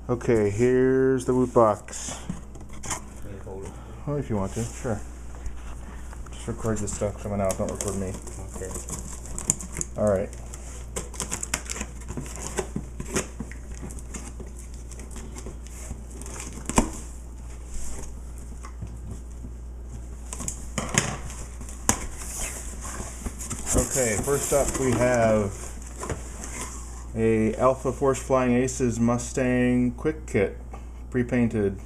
Okay, here's the Woot box. Oh, if you want to, sure. Just record the stuff coming out, don't record me. Okay. Alright. Okay, first up we have a Alpha Force Flying Aces Mustang Quick Kit, pre-painted.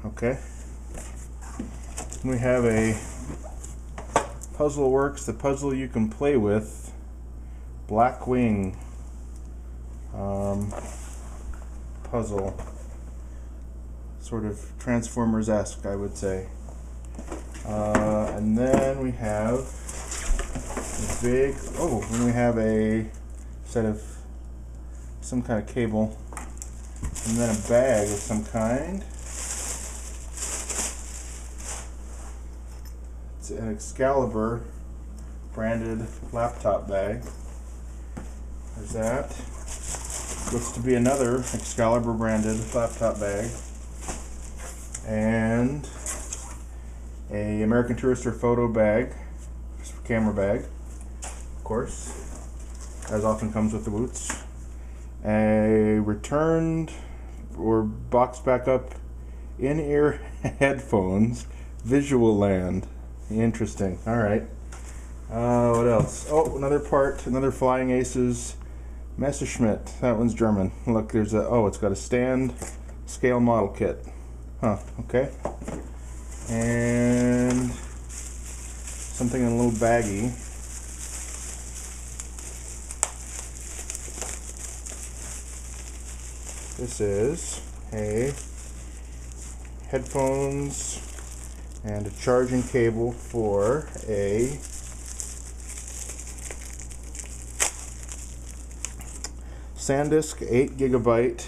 Okay. We have a Puzzle Works, the puzzle you can play with, Black Wing puzzle. Sort of Transformers-esque, I would say. And then we have then we have a set of some kind of cable, and then a bag of some kind. It's an Excalibur branded laptop bag. There's that. Looks to be another Excalibur branded laptop bag. And a American Tourister photo bag, camera bag, of course, as often comes with the Woots. A returned or boxed back up in-ear headphones, Visual Land. Interesting. Alright. What else? Oh, another part, another Flying Aces Messerschmitt. That one's German. Look, there's a, oh, it's got a stand scale model kit. Huh, okay. And something in a little baggie. This is a headphones and a charging cable for a SanDisk 8GB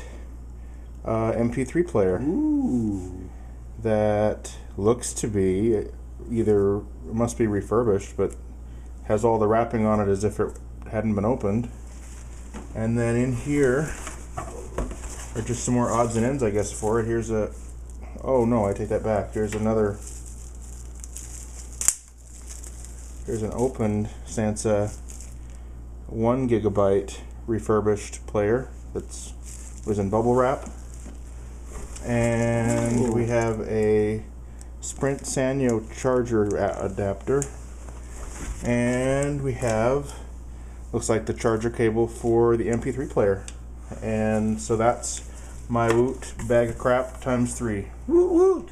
MP3 player. Ooh. That looks to be either, it must be refurbished, but has all the wrapping on it as if it hadn't been opened. And then in here are just some more odds and ends, I guess, for it. Here's a, oh no, I take that back. Here's another, here's an opened Sansa 1GB refurbished player that's was in bubble wrap. And ooh, we have a Sprint Sanyo charger adapter. And we have, looks like the charger cable for the MP3 player. And so that's my Woot bag of crap times 3. Woot woot!